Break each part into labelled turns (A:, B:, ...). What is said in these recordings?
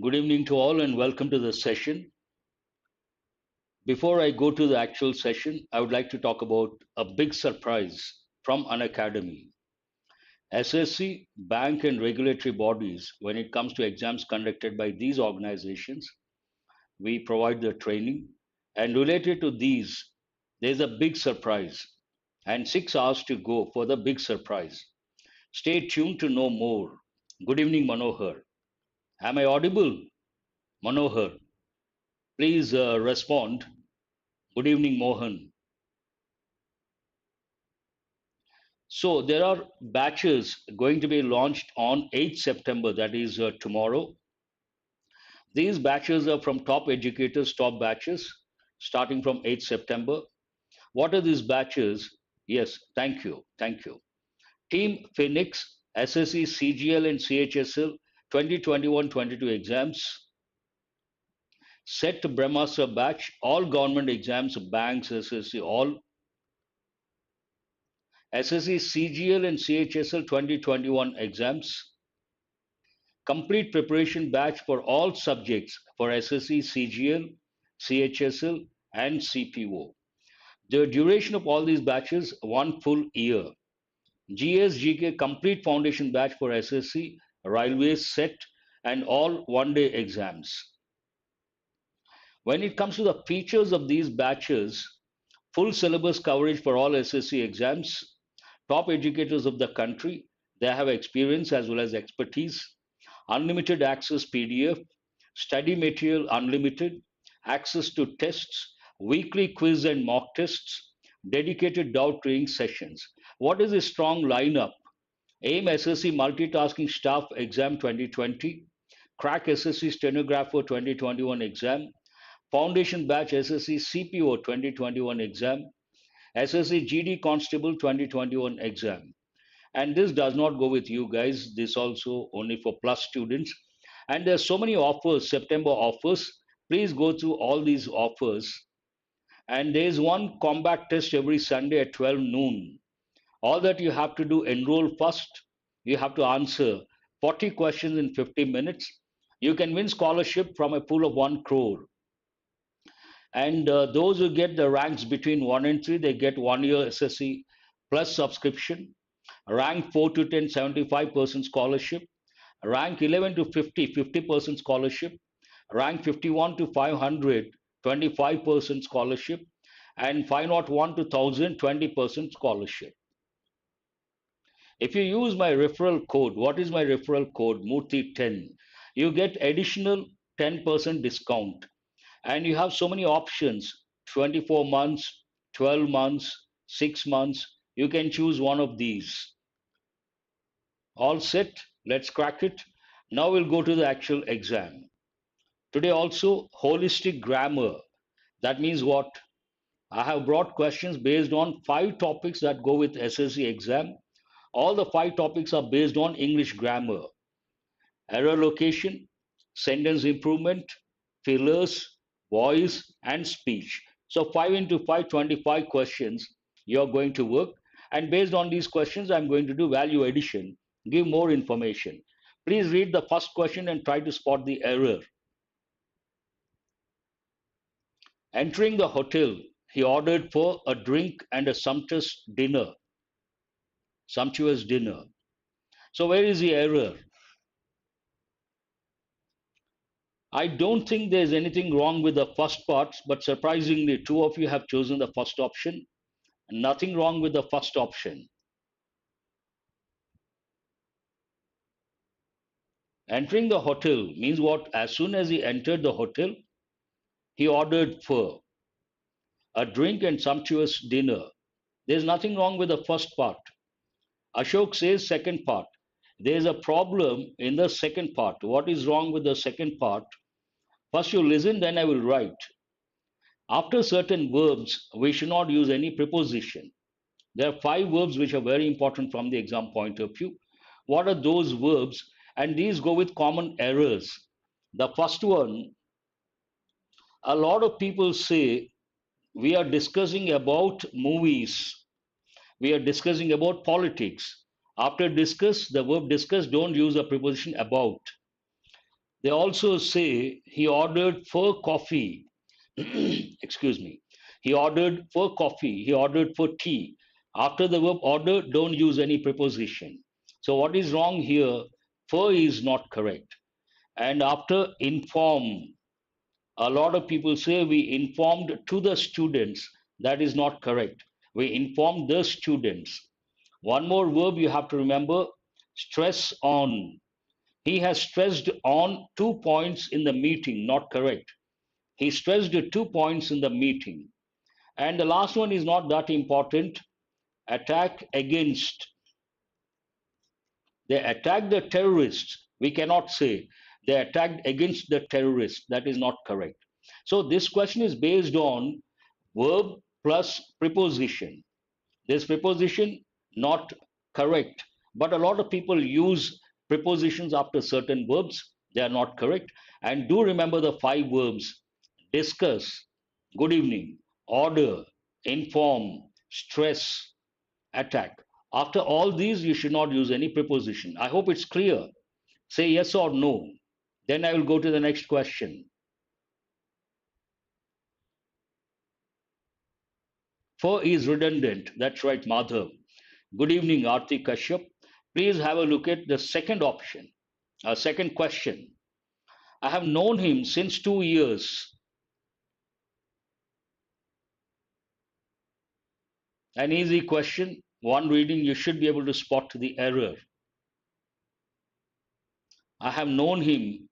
A: Good evening to all and welcome to the session. Before I go to the actual session, I would like to talk about a big surprise from Unacademy. SSC, bank and regulatory bodies, when it comes to exams conducted by these organizations, we provide the training. And related to these, there's a big surprise and 6 hours to go for the big surprise. Stay tuned to know more. Good evening, Manohar. Am I audible? Manohar, please respond. Good evening, Mohan. So there are batches going to be launched on 8th September, that is tomorrow. These batches are from top educators, top batches, starting from 8th September. What are these batches? Yes, thank you, thank you. Team Phoenix, SSC, CGL and CHSL 2021-22 exams. Set Brahmastra batch, all government exams, banks, SSC, all SSC, CGL and CHSL 2021 exams. Complete preparation batch for all subjects for SSC, CGL, CHSL, and CPO. The duration of all these batches, 1 full year. GS, GK complete foundation batch for SSC, railways, set, and all one-day exams. When it comes to the features of these batches, full syllabus coverage for all SSC exams, top educators of the country, they have experience as well as expertise, unlimited access PDF, study material unlimited, access to tests, weekly quiz and mock tests, dedicated doubt clearing sessions. What is a strong lineup? AIM SSC Multitasking Staff Exam 2020, Crack SSC Stenographer 2021 exam, Foundation Batch SSC CPO 2021 exam, SSC GD Constable 2021 exam. And this does not go with you guys, this also only for plus students. And there's so many offers, September offers. Please go through all these offers. And there's one combat test every Sunday at 12 noon. All that you have to do, enroll first. You have to answer 40 questions in 50 minutes. You can win scholarship from a pool of 1 crore. And those who get the ranks between 1 and 3, they get 1 year SSC plus subscription. Rank 4 to 10, 75% scholarship. Rank 11 to 50, 50% scholarship. Rank 51 to 500, 25% scholarship. And 501 to 1000, 20% scholarship. If you use my referral code, what is my referral code? Murthy10. You get additional 10% discount. And you have so many options, 24 months, 12 months, 6 months. You can choose one of these. All set, let's crack it. Now we'll go to the actual exam. Today also, holistic grammar. That means what? I have brought questions based on 5 topics that go with SSC exam. All the 5 topics are based on English grammar. Error location, sentence improvement, fillers, voice, and speech. So 5 into 5, 25 questions you're going to work. And based on these questions, I'm going to do value addition, give more information. Please read the first question and try to spot the error. Entering the hotel, he ordered for a drink and a sumptuous dinner. Sumptuous dinner. So where is the error? I don't think there's anything wrong with the first part, but surprisingly, 2 of you have chosen the first option. Nothing wrong with the first option. Entering the hotel means what? As soon as he entered the hotel, he ordered for a drink and sumptuous dinner. There's nothing wrong with the first part. Ashok says second part. There's a problem in the second part. What is wrong with the second part? First you listen, then I will write. After certain verbs, we should not use any preposition. There are 5 verbs which are very important from the exam point of view. What are those verbs? And these go with common errors. The first one, a lot of people say we are discussing about movies. We are discussing about politics. After discuss, the verb discuss, don't use a preposition about. They also say he ordered for coffee. Excuse me. He ordered for coffee. He ordered for tea. After the verb order, don't use any preposition. So what is wrong here? For is not correct. And after inform, a lot of people say we informed to the students. That is not correct. We informed the students. One more verb you have to remember, stress on. He has stressed on 2 points in the meeting. Not correct. He stressed 2 points in the meeting. And the last one is not that important. Attack against. They attacked the terrorists. We cannot say they attacked against the terrorists. That is not correct. So this question is based on verb plus preposition. This preposition not correct, but a lot of people use prepositions after certain verbs. They are not correct. And do remember the 5 verbs: discuss, good evening, order, inform, stress, attack. After all these, you should not use any preposition. I hope it's clear. Say yes or no. Then I will go to the next question. For is redundant. That's right, Madhav. Good evening, Arti Kashyap. Please have a look at the second option, second question. I have known him since 2 years. An easy question. One reading, you should be able to spot the error. I have known him.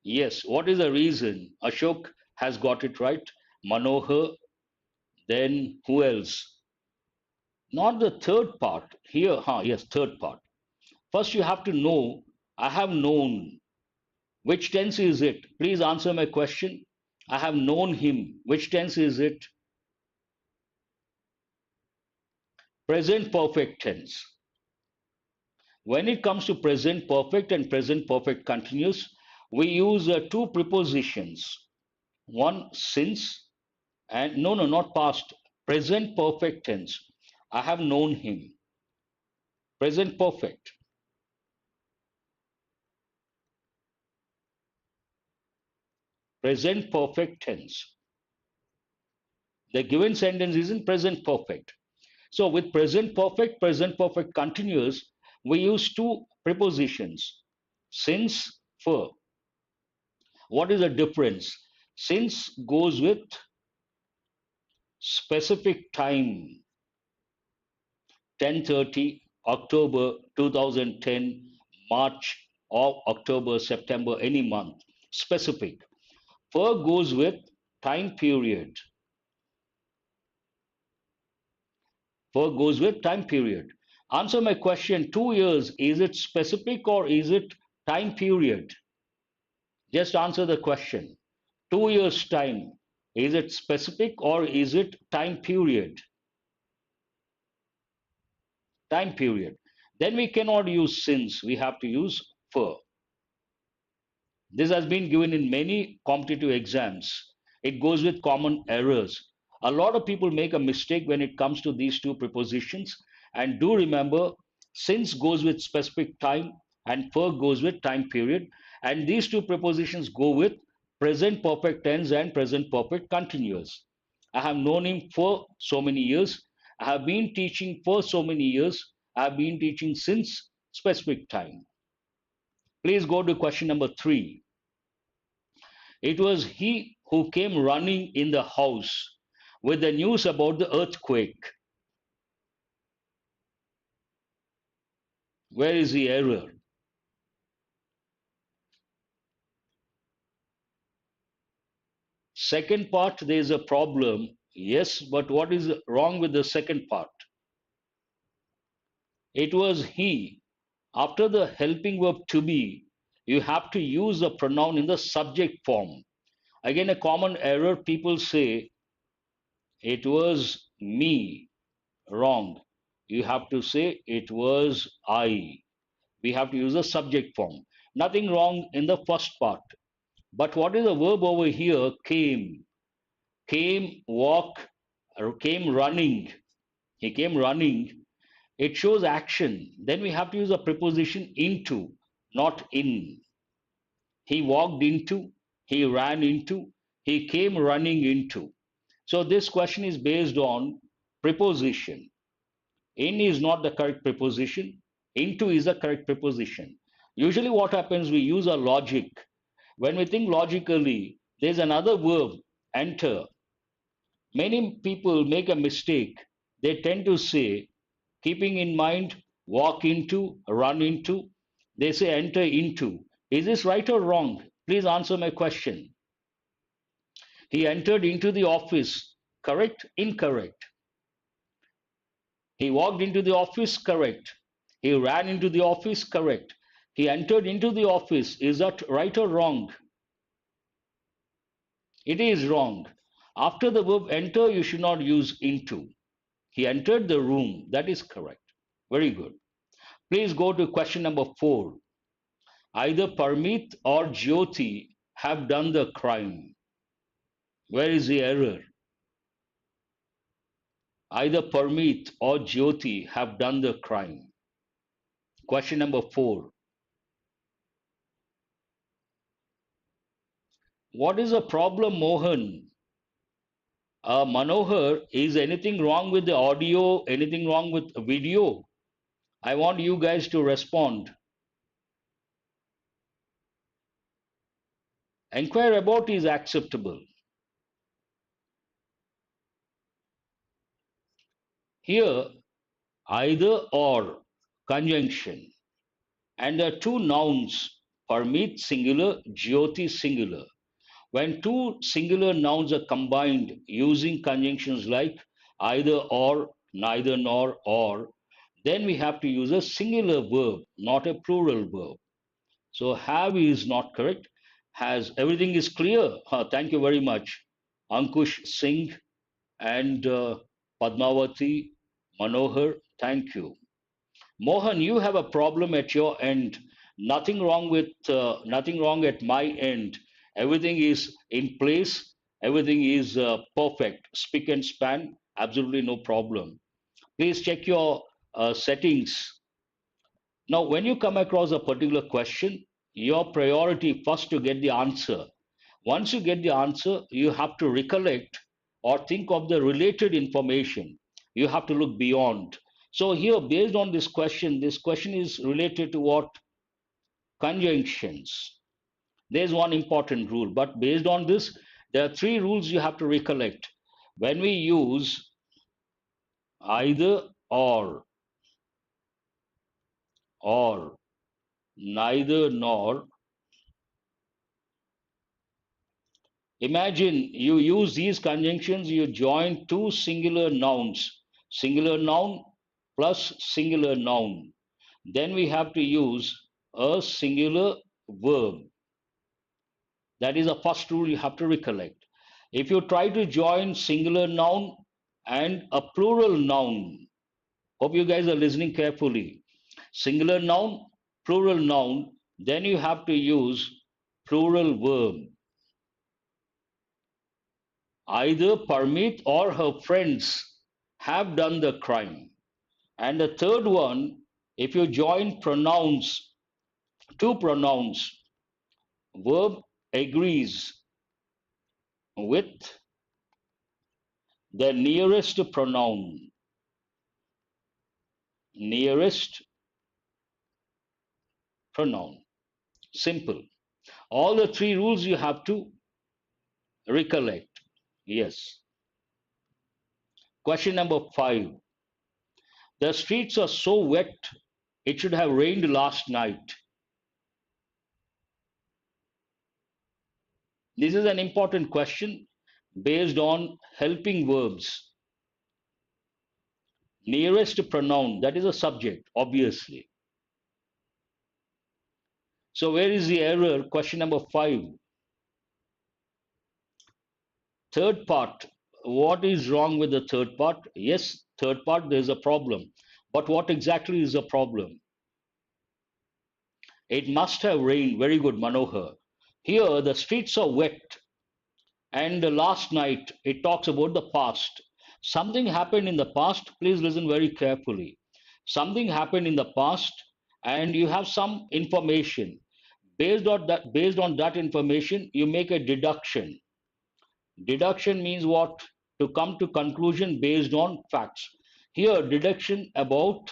A: Yes. What is the reason? Ashok has got it right. Manohar. Then who else? Not the third part. Here, yes, third part. First, you have to know, I have known. Which tense is it? Please answer my question. I have known him. Which tense is it? Present perfect tense. When it comes to present perfect and present perfect continuous, we use two prepositions. One, since, and no, no, not past. Present perfect tense. I have known him. Present perfect. Present perfect tense. The given sentence is in present perfect. So with present perfect continuous, we use two prepositions, since, for. What is the difference? Since goes with specific time, 10:30, October 2010, March or October, September, any month, specific. For goes with time period. For goes with time period. Answer my question, 2 years, is it specific or is it time period? Just answer the question. 2 years time, is it specific or is it time period? Time period. Then we cannot use since, we have to use for. This has been given in many competitive exams. It goes with common errors. A lot of people make a mistake when it comes to these two prepositions. And do remember, since goes with specific time and for goes with time period. And these two prepositions go with present perfect tense and present perfect continuous. I have known him for so many years. I have been teaching for so many years. I have been teaching since specific time. Please go to question number 3. It was he who came running in the house with the news about the earthquake. Where is the error? Second part, there is a problem. Yes, but what is wrong with the second part? It was he. After the helping verb to be, you have to use the pronoun in the subject form. Again, a common error, people say, it was me. Wrong. You have to say, it was I. We have to use the subject form. Nothing wrong in the first part. But what is the verb over here? Came. Came, walk, or came running. He came running. It shows action. Then we have to use a preposition into, not in. he walked into, he ran into, he came running into. So this question is based on preposition. In is not the correct preposition. Into is the correct preposition. Usually what happens, we use our logic. When we think logically, there's another verb, enter. Many people make a mistake. They tend to say, keeping in mind, walk into, run into, they say enter into. Is this right or wrong? Please answer my question. He entered into the office. Correct? Incorrect. He walked into the office. Correct. He ran into the office. Correct. He entered into the office. Is that right or wrong? It is wrong. After the verb enter, you should not use into. He entered the room. That is correct. Very good. Please go to question number 4. Either Parmeet or Jyoti have done the crime. Where is the error? Either Parmeet or Jyoti have done the crime. Question number 4. What is the problem, Mohan? Manohar, is anything wrong with the audio? Anything wrong with video? I want you guys to respond. Enquire about is acceptable. Here, either or conjunction. And there are two nouns, Parmeet singular, Jyoti singular. When two singular nouns are combined using conjunctions like either or, neither nor, or, then we have to use a singular verb, not a plural verb. So have is not correct. Has, everything is clear. Thank you very much. Ankush Singh and Padmavati, Manohar, thank you. Mohan, you have a problem at your end. Nothing wrong at my end. Everything is in place. Everything is perfect. Spick and span. Absolutely no problem. Please check your settings. Now, when you come across a particular question, your priority first to get the answer. Once you get the answer, you have to recollect or think of the related information. You have to look beyond. So here, based on this question is related to what? Conjunctions. There's one important rule, but based on this, there are three rules you have to recollect. When we use either or neither nor, imagine you use these conjunctions, you join two singular noun plus singular noun. Then we have to use a singular verb. That is the first rule you have to recollect. If you try to join singular noun and a plural noun, hope you guys are listening carefully. Singular noun, plural noun, then you have to use plural verb. Either Parmeet or her friends have done the crime. And the third one, if you join pronouns, two pronouns, verb agrees with the nearest pronoun. Nearest pronoun. Simple. All the three rules you have to recollect. Yes. Question number 5. The streets are so wet, it should have rained last night. This is an important question based on helping verbs. Nearest pronoun, that is a subject, obviously. So where is the error? Question number 5. Third part. What is wrong with the third part? Yes, third part, there's a problem. But what exactly is the problem? It must have rained. Very good, Manohar. Here, the streets are wet. And last night, it talks about the past. Something happened in the past. Please listen very carefully. Something happened in the past, and you have some information. Based on that information, you make a deduction. Deduction means what? To come to conclusion based on facts. Here, deduction about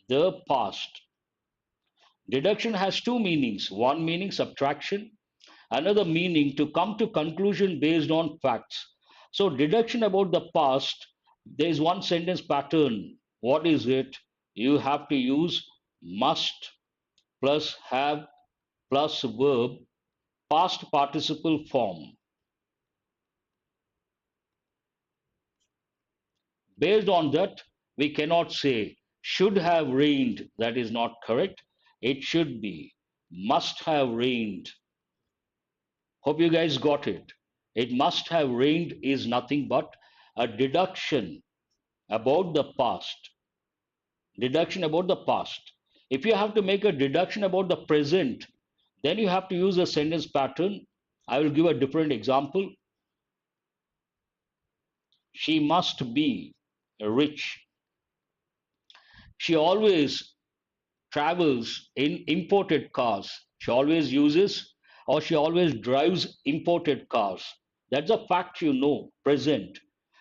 A: the past. Deduction has two meanings. One meaning subtraction, another meaning to come to conclusion based on facts. So deduction about the past, there is one sentence pattern. What is it? You have to use must plus have plus verb, past participle form. Based on that, we cannot say should have rained. That is not correct. It should be must have rained. Hope you guys got it. It must have rained is nothing but a deduction about the past. Deduction about the past. If you have to make a deduction about the present, then you have to use a sentence pattern. I will give a different example. She must be rich. She always travels in imported cars. She always uses or she always drives imported cars. That's a fact you know, present.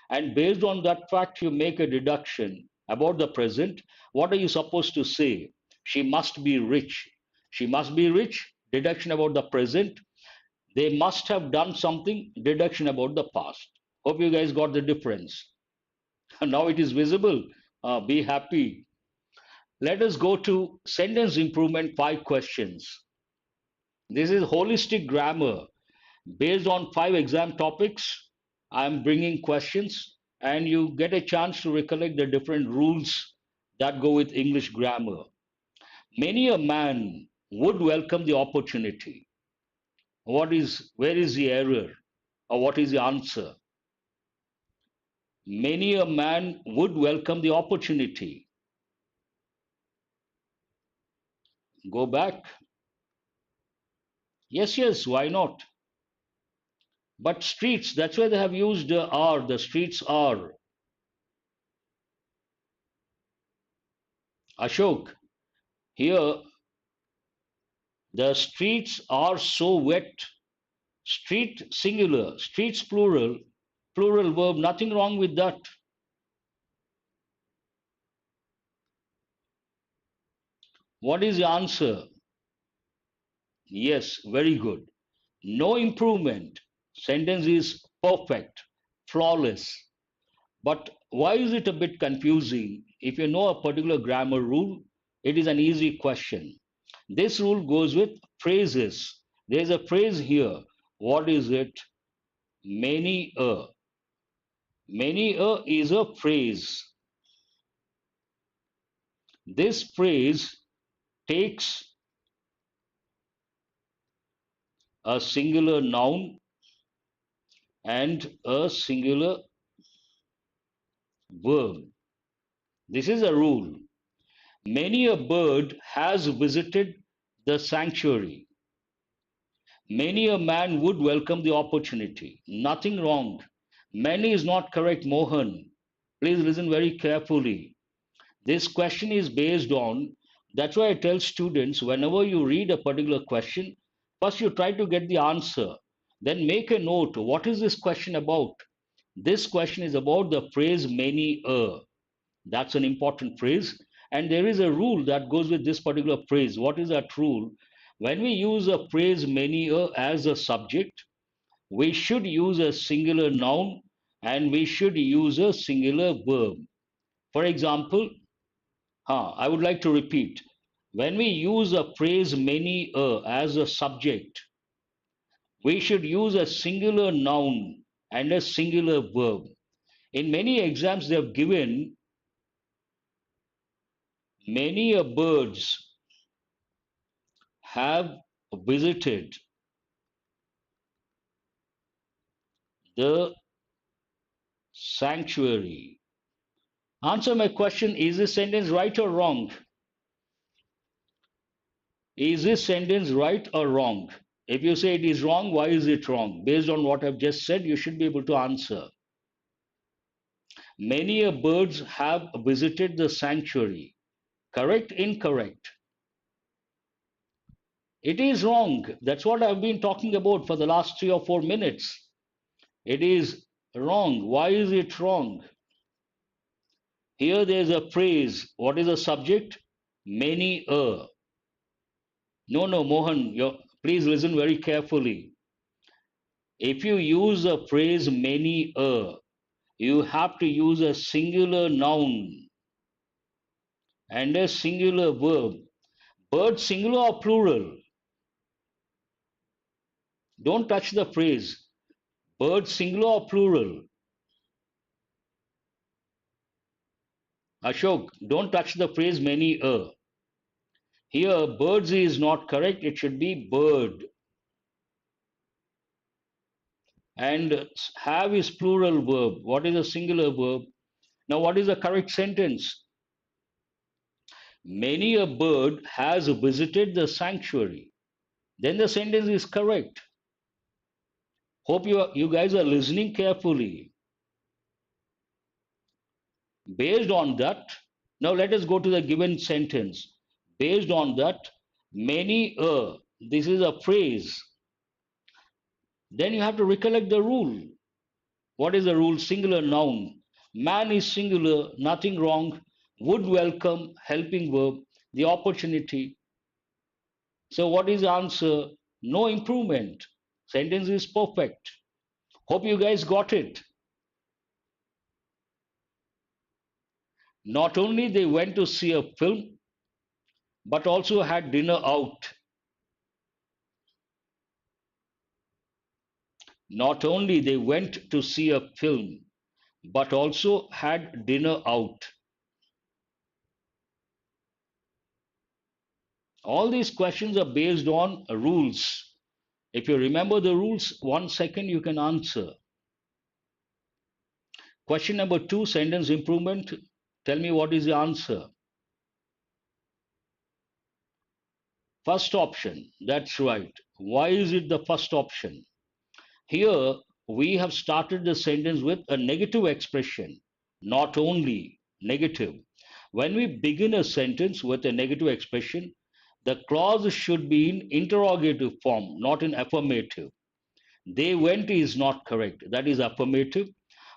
A: And based on that fact, you make a deduction about the present. What are you supposed to say? She must be rich. She must be rich, deduction about the present. They must have done something, deduction about the past. Hope you guys got the difference. Now it is visible. Be happy. Let us go to sentence improvement 5 questions. This is holistic grammar. Based on 5 exam topics, I'm bringing questions and you get a chance to recollect the different rules that go with English grammar. Many a man would welcome the opportunity. Where is the error or what is the answer? Many a man would welcome the opportunity. Go back. Yes, yes, why not? But streets, that's why they have used are, the streets are. Ashok, here the streets are so wet. Street singular, streets plural, plural verb, nothing wrong with that. What is the answer? Yes, very good. No improvement. Sentence is perfect, flawless. But why is it a bit confusing? If you know a particular grammar rule, it is an easy question. This rule goes with phrases. There's a phrase here. What is it? Many a. Many a is a phrase. This phrase takes a singular noun and a singular verb. This is a rule. Many a bird has visited the sanctuary. Many a man would welcome the opportunity. Nothing wrong. Many is not correct, Mohan. Please listen very carefully. This question is based on, that's why I tell students whenever you read a particular question, first you try to get the answer. Then make a note. What is this question about? This question is about the phrase many a. That's an important phrase. And there is a rule that goes with this particular phrase. What is that rule? When we use a phrase many a as a subject, we should use a singular noun and we should use a singular verb. For example, I would like to repeat. When we use a phrase many a as a subject, we should use a singular noun and a singular verb. In many exams, they have given many a birds have visited the sanctuary. Answer my question. Is this sentence right or wrong? Is this sentence right or wrong? If you say it is wrong, why is it wrong? Based on what I've just said, you should be able to answer. Many a birds have visited the sanctuary. Correct? Incorrect? It is wrong. That's what I've been talking about for the last 3 or 4 minutes. It is wrong. Why is it wrong? Here there's a phrase. What is the subject? Many a. No, no, Mohan, please listen very carefully. If you use a phrase many a, you have to use a singular noun and a singular verb. Bird singular or plural? Don't touch the phrase. Bird singular or plural? Ashok, don't touch the phrase many a. Here, birds is not correct. It should be bird. And have is plural verb. What is a singular verb? Now, what is the correct sentence? Many a bird has visited the sanctuary. Then the sentence is correct. Hope you guys are listening carefully. Based on that, now let us go to the given sentence. Based on that, many a, this is a phrase. Then you have to recollect the rule. What is the rule? Singular noun. Man is singular, nothing wrong. Would welcome, helping verb, the opportunity. So what is the answer? No improvement. Sentence is perfect. Hope you guys got it. Not only they went to see a film, but also had dinner out. Not only they went to see a film, but also had dinner out. All these questions are based on rules. If you remember the rules, 1 second you can answer. Question number 2, sentence improvement. Tell me what is the answer. First option, that's right. Why is it the first option? Here we have started the sentence with a negative expression, not only negative. When we begin a sentence with a negative expression, the clause should be in interrogative form, not in affirmative. They went is not correct. That is affirmative.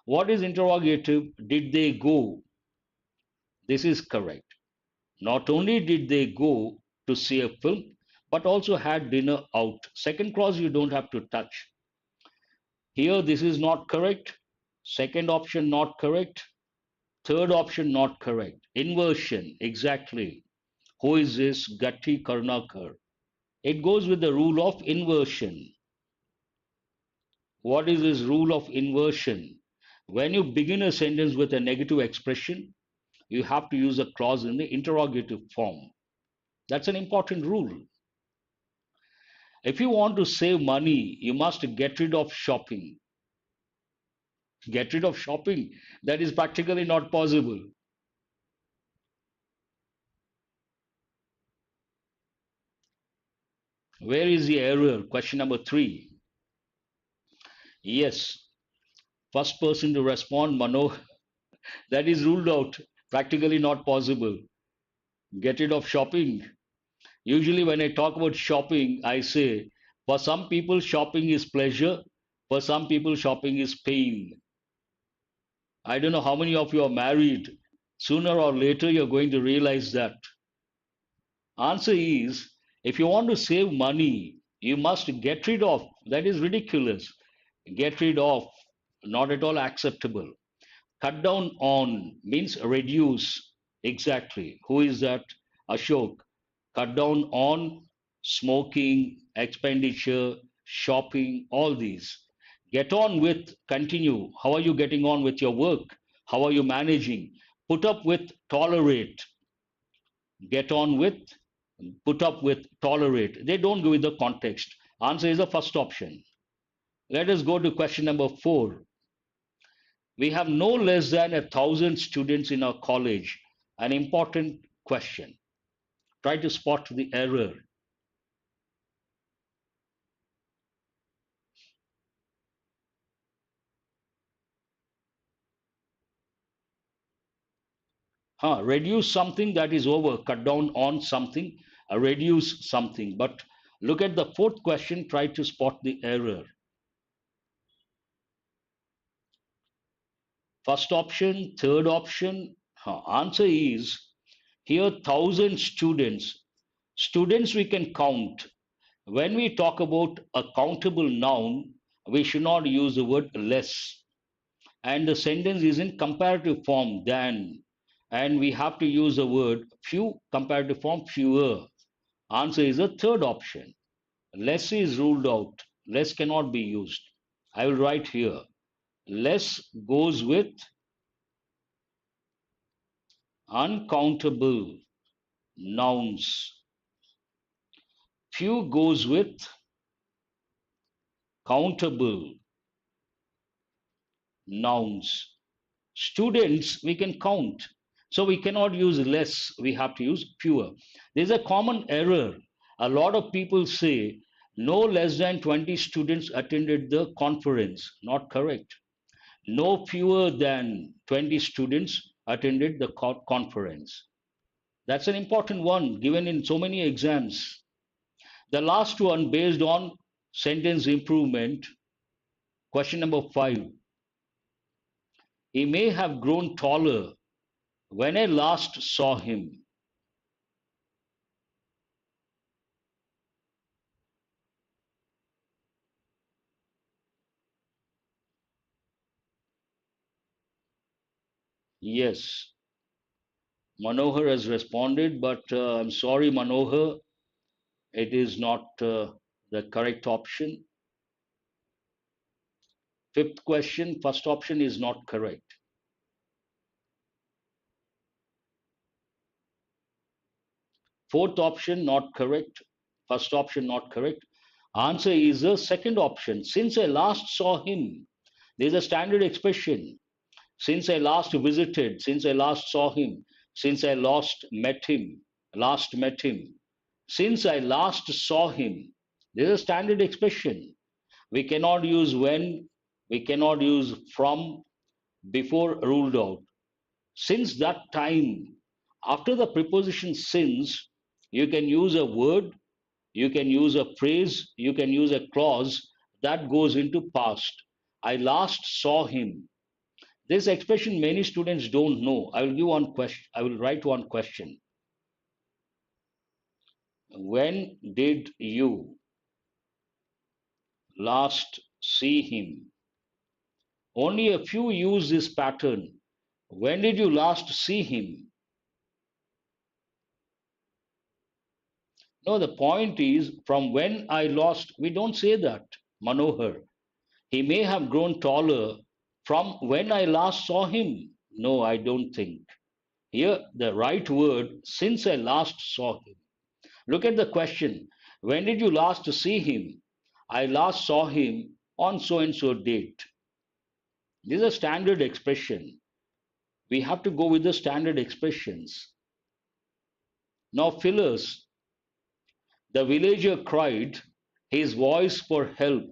A: What is interrogative? Did they go? This is correct. Not only did they go to see a film, but also had dinner out. Second clause you don't have to touch. Here this is not correct. Second option not correct. Third option not correct. Inversion, exactly. Who is this? Gatti Karnakar. It goes with the rule of inversion. What is this rule of inversion? When you begin a sentence with a negative expression, you have to use a clause in the interrogative form. That's an important rule. If you want to save money, you must get rid of shopping. Get rid of shopping, that is practically not possible. Where is the error? Question number 3. Yes, first person to respond, Mano, that is ruled out. Practically not possible. Get rid of shopping. Usually, when I talk about shopping, I say for some people, shopping is pleasure. For some people, shopping is pain. I don't know how many of you are married. Sooner or later, you're going to realize that. Answer is, if you want to save money, you must get rid of. That is ridiculous. Get rid of, not at all acceptable. Cut down on means reduce. Exactly. Who is that? Ashok. Cut down on smoking, expenditure, shopping, all these. Get on with, continue. How are you getting on with your work? How are you managing? Put up with, tolerate. Get on with, put up with, tolerate. They don't go with the context. Answer is the first option. Let us go to question number 4. We have no less than 1,000 students in our college. An important question. Try to spot the error. Reduce something, that is over. Cut down on something, reduce something. But Look at the fourth question, try to spot the error. First option, third option, answer is here 1,000 students. Students we can count. When we talk about a countable noun, we should not use the word less. And the sentence is in comparative form, than. And we have to use the word few, comparative form, fewer. Answer is the third option. Less is ruled out. Less cannot be used. I will write here. Less goes with uncountable nouns. Few goes with countable nouns. Students we can count. So we cannot use less, we have to use fewer. There's a common error. A lot of people say no less than 20 students attended the conference. Not correct. No fewer than 20 students attended the conference. That's an important one given in so many exams. The last one based on sentence improvement, question number 5. He may have grown taller when I last saw him. Yes, Manohar has responded, but I'm sorry, Manohar, it is not the correct option. Fifth question, first option is not correct. Fourth option, not correct. First option, not correct. Answer is the second option. Since I last saw him, there's a standard expression. Since I last visited, since I last saw him, since I last met him, since I last saw him. There's a standard expression. We cannot use when, we cannot use from, before ruled out. Since that time, after the preposition since, you can use a word, you can use a phrase, you can use a clause that goes into past. I last saw him. This expression many students don't know. I will give one question. I will write one question. When did you last see him? Only a few use this pattern. When did you last see him? No, the point is from when I lost, we don't say that, Manohar. He may have grown taller from when I last saw him. No, I don't think. Here, the right word, since I last saw him. Look at the question. When did you last see him? I last saw him on so and so date. This is a standard expression. We have to go with the standard expressions. Now, fillers. The villager cried his voice for help.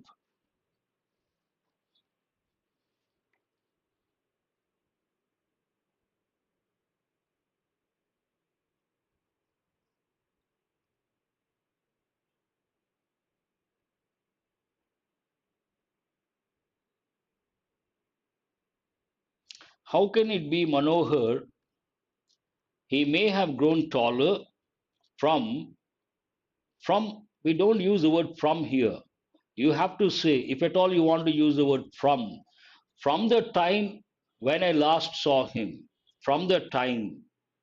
A: How can it be, Manohar? He may have grown taller from, we don't use the word from here. You have to say, if at all you want to use the word from the time when I last saw him, from the time,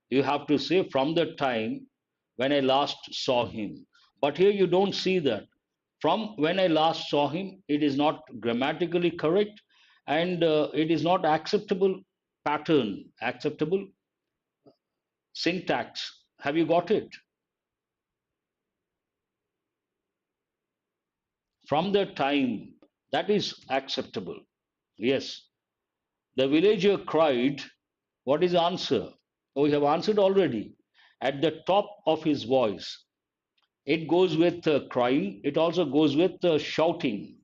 A: you have to say from the time when I last saw him. But here you don't see that. From when I last saw him, it is not grammatically correct and it is not acceptable pattern, acceptable syntax. Have you got it? From the time, that is acceptable. Yes. The villager cried. What is the answer? Oh, we have answered already. At the top of his voice. It goes with crying. It also goes with shouting.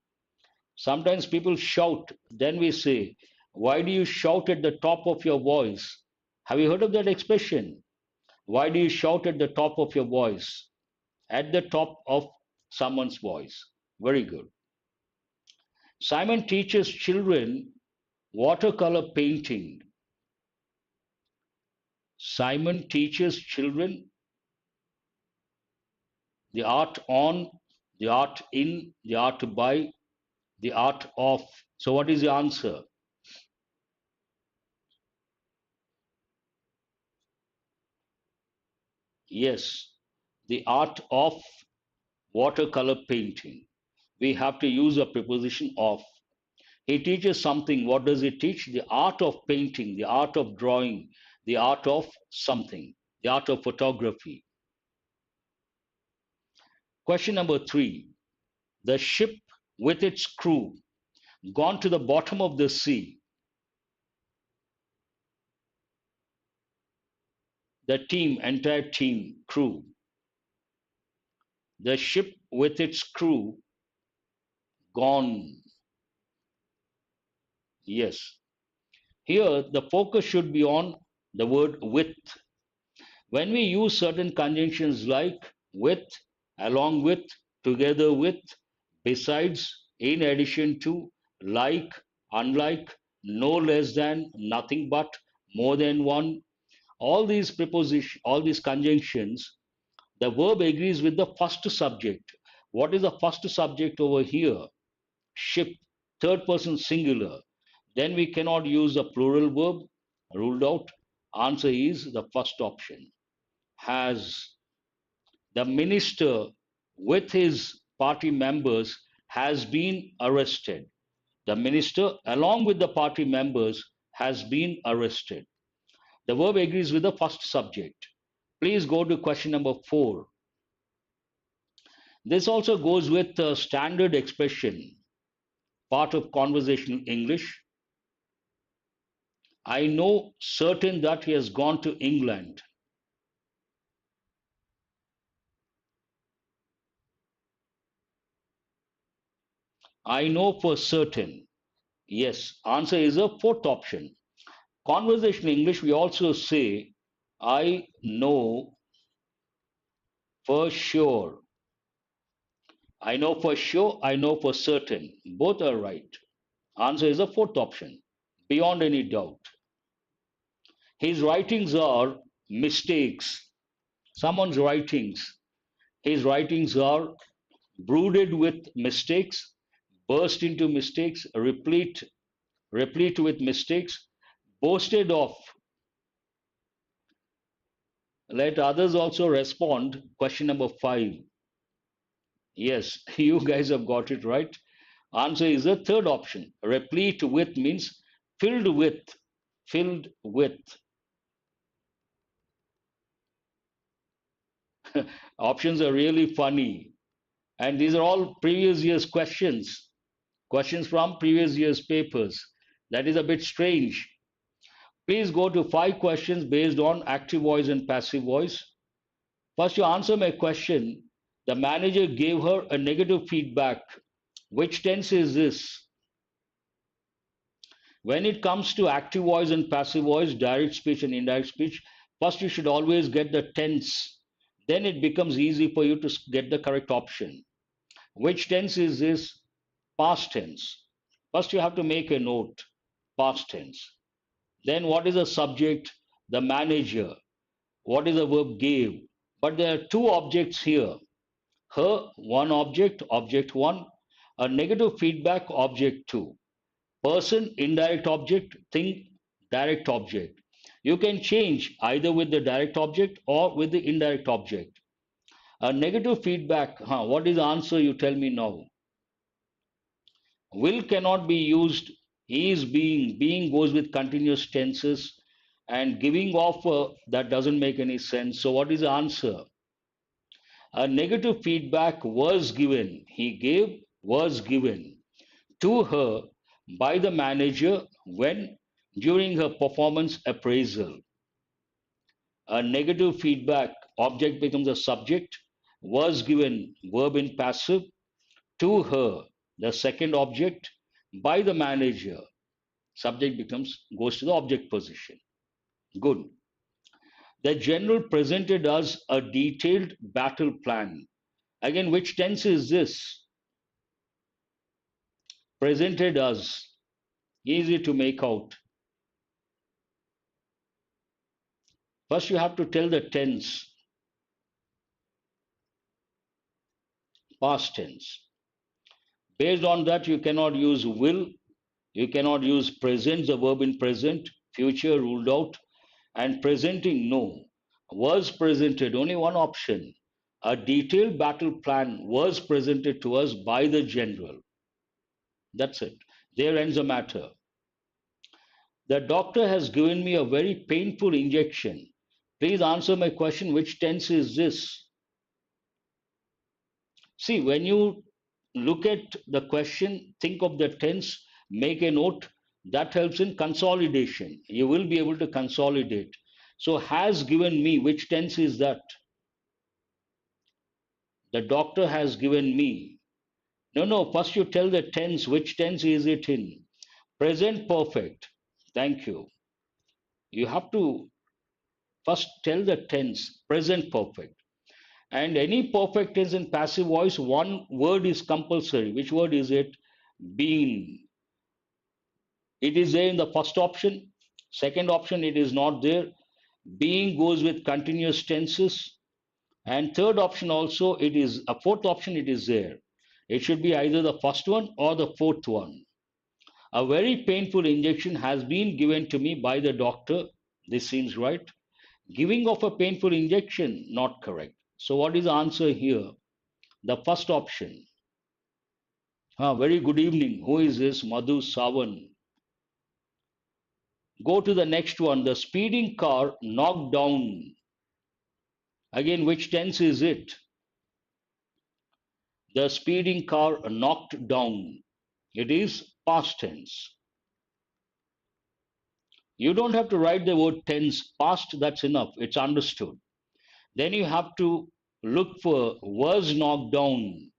A: Sometimes people shout. Then we say, why do you shout at the top of your voice? Have you heard of that expression? Why do you shout at the top of your voice? At the top of someone's voice. Very good. Simon teaches children watercolor painting. Simon teaches children the art on, the art in, the art to buy, the art of. So, what is the answer? Yes, the art of watercolor painting. We have to use a preposition of. He teaches something. What does he teach? The art of painting, the art of drawing, the art of something, the art of photography. Question number 3. The ship with its crew gone to the bottom of the sea. The team, entire team, crew. The ship with its crew gone. Yes. Here, the focus should be on the word with. When we use certain conjunctions like with, along with, together with, besides, in addition to, like, unlike, no less than, nothing but, more than one, all these prepositions, all these conjunctions, the verb agrees with the first subject. What is the first subject over here? Ship, third person singular. Then we cannot use the plural verb, ruled out. Answer is the first option. Has. The minister with his party members has been arrested. The minister, along with the party members, has been arrested. The verb agrees with the first subject. Please go to question number 4. This also goes with the standard expression, part of conversational English. I know certain that he has gone to England. I know for certain. Yes, answer is a fourth option. Conversational English, we also say, I know for sure. I know for sure, I know for certain. Both are right. Answer is the fourth option, beyond any doubt. His writings are mistakes. Someone's writings. His writings are brooded with mistakes, burst into mistakes, replete with mistakes, boasted of. Let others also respond. Question number 5. Yes, you guys have got it right. Answer is the third option. Replete with means filled with. Filled with. Options are really funny. And these are all previous year's questions. Questions from previous year's papers. That is a bit strange. Please go to 5 questions based on active voice and passive voice. First, you answer my question. The manager gave her a negative feedback. Which tense is this? When it comes to active voice and passive voice, direct speech and indirect speech, first you should always get the tense. Then it becomes easy for you to get the correct option. Which tense is this? Past tense. First you have to make a note. Past tense. Then what is the subject? The manager. What is the verb gave? But there are 2 objects here. Her, one object, object 1. A negative feedback, object 2. Person, indirect object, thing, direct object. You can change either with the direct object or with the indirect object. A negative feedback, what is the answer? You tell me now. Will cannot be used. Is being. Being goes with continuous tenses. And giving off, that doesn't make any sense. So, what is the answer? A negative feedback was given. He gave, was given to her by the manager when during her performance appraisal. A negative feedback, object becomes a subject, was given, verb in passive, to her, the second object, by the manager, subject goes to the object position. Good. The general presented us a detailed battle plan. Again, which tense is this? Presented as. Easy to make out. First, you have to tell the tense, past tense. Based on that, you cannot use will, you cannot use present, the verb in present, future ruled out, and presenting, no. Was presented, only one option. A detailed battle plan was presented to us by the general. That's it. There ends the matter. The doctor has given me a very painful injection. Please answer my question. Which tense is this? See, when you look at the question, think of the tense, make a note. That helps in consolidation. You will be able to consolidate. So, has given me, which tense is that? The doctor has given me. No, no, first you tell the tense. Which tense is it in? Present perfect. Thank you. You have to first tell the tense, present perfect. And any perfect tense in passive voice, one word is compulsory. Which word is it? Been. It is there in the first option. Second option, it is not there. Being goes with continuous tenses. And third option also, it is a fourth option, it is there. It should be either the first one or the fourth one. A very painful injection has been given to me by the doctor. This seems right. Giving of a painful injection, not correct. So what is the answer here? The first option. Very good evening. Who is this? Madhu Savan. Go to the next one. The speeding car knocked down. Again, which tense is it? The speeding car knocked down. It is past tense. You don't have to write the word tense. Past, that's enough. It's understood. Then you have to look for was knocked down.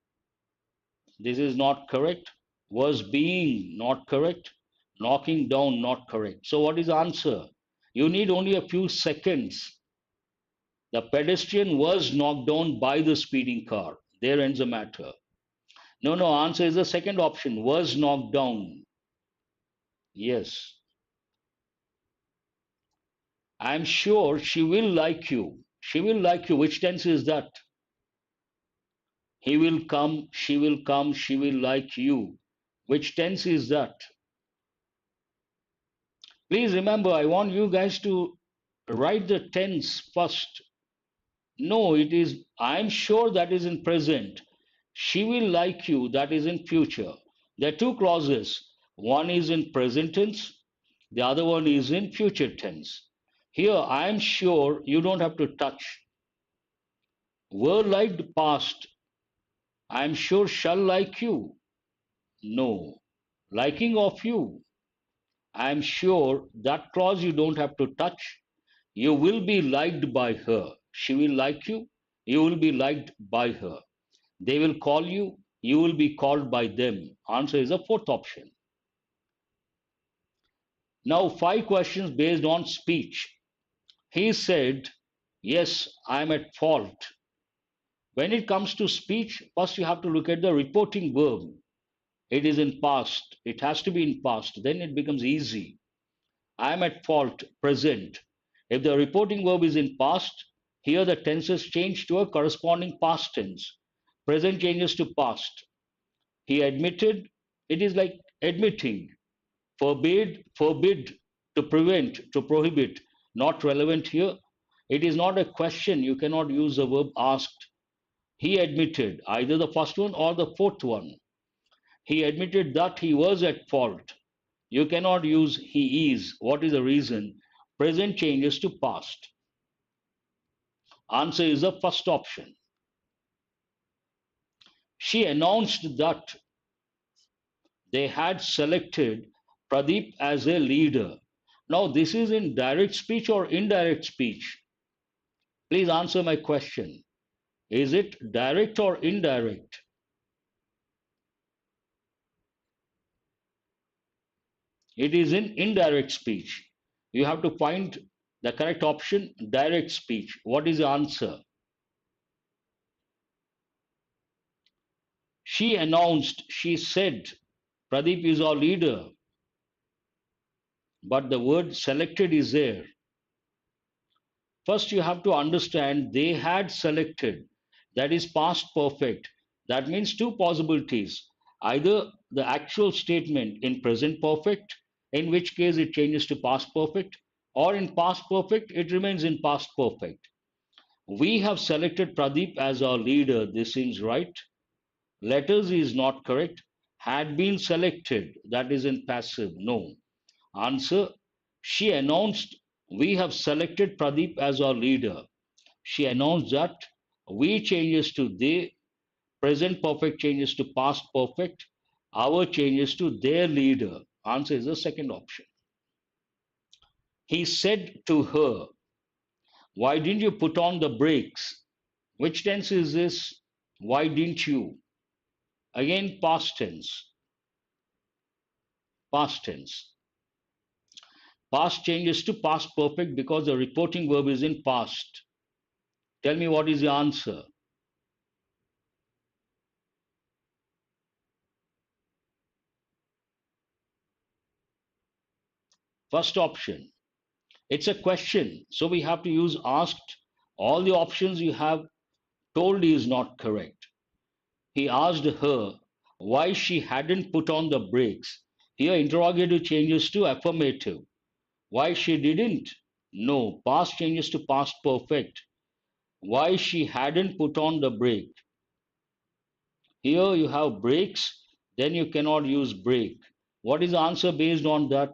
A: This is not correct. Was being, not correct. Knocking down, not correct. So what is the answer? You need only a few seconds. The pedestrian was knocked down by the speeding car. There ends the matter. No, no, answer is the second option. Was knocked down. Yes. I'm sure she will like you. She will like you. Which tense is that? He will come, she will like you. Which tense is that? Please remember, I want you guys to write the tense first. No, it is, I'm sure that is in present. She will like you, that is in future. There are two clauses. One is in present tense, the other one is in future tense. Here, I am sure you don't have to touch. Were liked past. I am sure shall like you. No. Liking of you. I am sure that clause you don't have to touch. You will be liked by her. She will like you. You will be liked by her. They will call you. You will be called by them. Answer is the fourth option. Now, 5 questions based on speech. He said, yes, I am at fault. When it comes to speech, first you have to look at the reporting verb. It is in past. It has to be in past. Then it becomes easy. I am at fault, present. If the reporting verb is in past, here the tenses change to a corresponding past tense. Present changes to past. He admitted, it is like admitting. Forbid, to prevent, to prohibit, not relevant here. It is not a question. You cannot use the verb asked. He admitted, either the first one or the fourth one. He admitted that he was at fault. You cannot use he is. What is the reason? Present changes to past. Answer is the first option. She announced that they had selected Pradeep as a leader. Now, this is in direct speech or indirect speech? Please answer my question. Is it direct or indirect? It is in indirect speech. You have to find the correct option, direct speech. What is the answer? She announced, she said, Pradeep is our leader, but the word selected is there. First, you have to understand they had selected. That is past perfect. That means two possibilities. Either the actual statement in present perfect, in which case it changes to past perfect, or in past perfect, it remains in past perfect. We have selected Pradeep as our leader. This seems right. Letters is not correct. Had been selected. That is in passive. No. Answer. She announced, we have selected Pradeep as our leader. She announced that. We changes to they. Present perfect changes to past perfect. Our changes to their leader. Answer is the second option. He said to her, why didn't you put on the brakes? Which tense is this? Why didn't you? Again, past tense. Past tense. Past changes to past perfect because the reporting verb is in past. Tell me what is the answer. First option. It's a question, so we have to use asked. All the options you have told is not correct. He asked her why she hadn't put on the brakes. Here, interrogative changes to affirmative. Why she didn't? No. Past changes to past perfect. Why she hadn't put on the brake. Here you have brakes, then you cannot use brake. What is the answer based on that?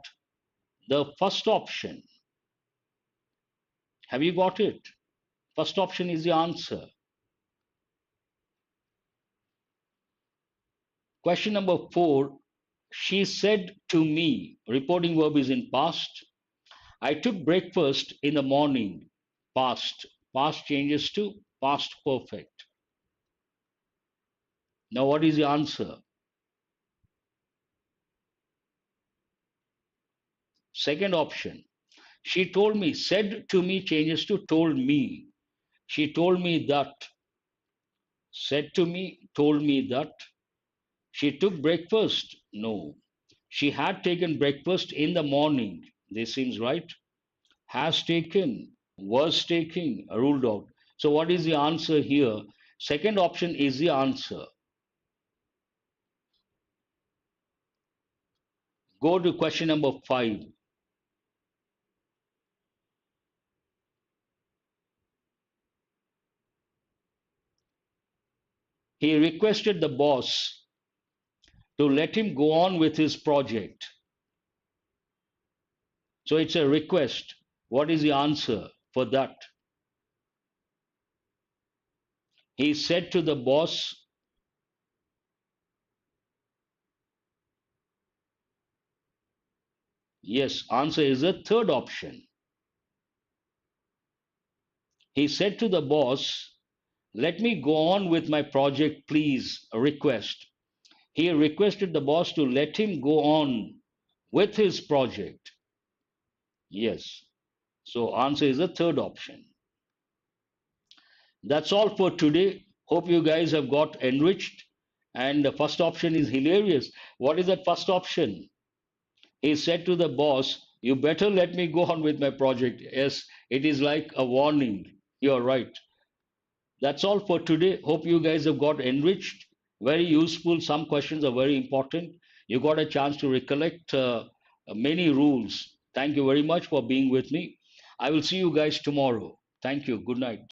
A: The first option. Have you got it? First option is the answer. Question number 4. She said to me, reporting verb is in past. I took breakfast in the morning. Past. Past changes to past perfect. Now, what is the answer? Second option. She told me, said to me changes to told me. She told me that. Said to me, told me that. She took breakfast. No. She had taken breakfast in the morning. This seems right. Has taken, was taking, ruled out. So, what is the answer here? Second option is the answer. Go to question number 5. He requested the boss to let him go on with his project. So, it's a request. What is the answer for that? He said to the boss, yes, answer is the third option. He said to the boss, let me go on with my project, please. A request. He requested the boss to let him go on with his project. Yes. So, answer is the third option. That's all for today. Hope you guys have got enriched. And the first option is hilarious. What is that first option? He said to the boss, you better let me go on with my project. Yes, it is like a warning. You're right. That's all for today. Hope you guys have got enriched. Very useful. Some questions are very important. You got a chance to recollect many rules. Thank you very much for being with me. I will see you guys tomorrow. Thank you. Good night.